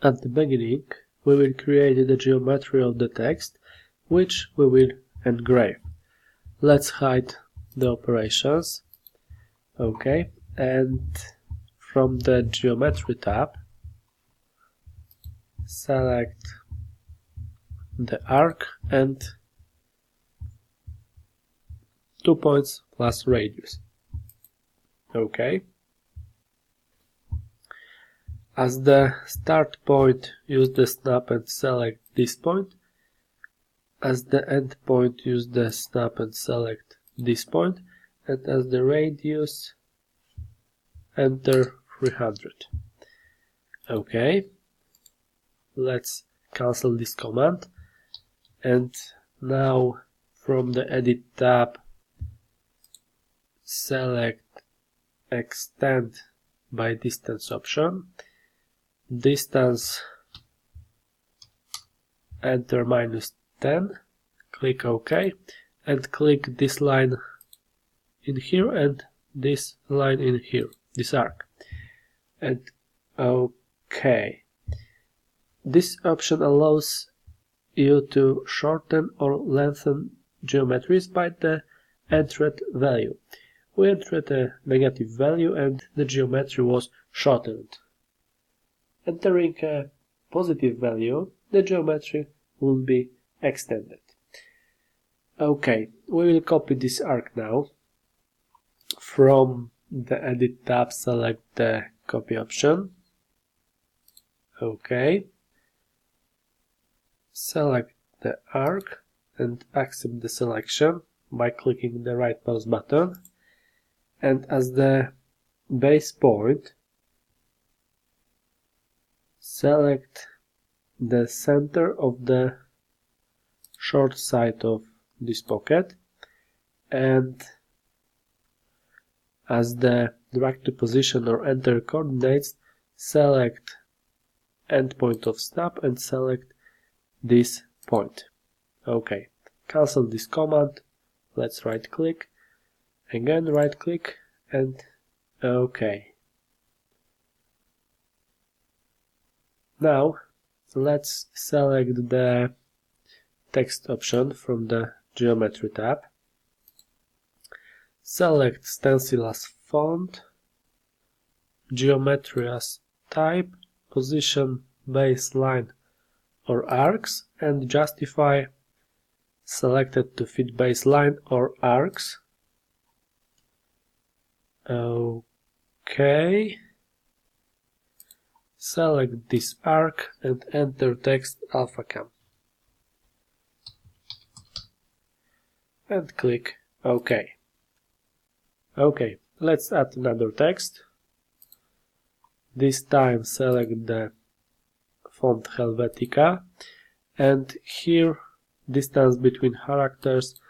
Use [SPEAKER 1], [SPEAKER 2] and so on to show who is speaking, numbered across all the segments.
[SPEAKER 1] At the beginning, we will create the geometry of the text, which we will engrave. Let's hide the operations. Okay, and from the Geometry tab, select the arc and 2 points plus radius. Okay. As the start point, use the snap and select this point. As the end point, use the snap and select this point. And as the radius, enter 300. Okay. Let's cancel this command. And now from the Edit tab, select Extend by Distance option. Distance, enter -10, click OK, and click this line in here and this line in here, this arc, and OK. This option allows you to shorten or lengthen geometries by the entered value. We entered a negative value and the geometry was shortened. Entering a positive value, the geometry will be extended. Okay, we will copy this arc now. From the Edit tab, select the Copy option. Okay. Select the arc and accept the selection by clicking the right mouse button. And as the base point, select the center of the short side of this pocket, and as the drag to position or enter coordinates, select endpoint of snap and select this point. Okay, cancel this command. Let's right click, again right click, and OK. Now let's select the text option from the Geometry tab. Select Stencil as font, Geometry as type, position, baseline or arcs, and justify selected to fit baseline or arcs. OK. Select this arc and enter text Alphacam. And click OK. OK, let's add another text. This time select the font Helvetica, and here distance between characters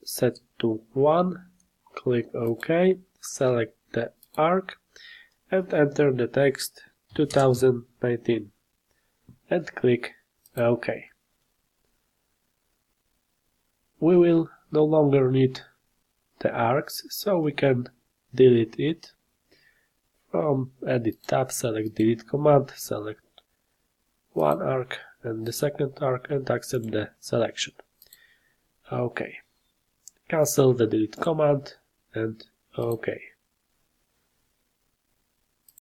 [SPEAKER 1] set to 1. Click OK, select the arc and enter the text 2019 and click OK. We will no longer need the arcs, so we can delete it. From Edit tab, select Delete command, select one arc and the second arc and accept the selection. OK. Cancel the delete command and OK.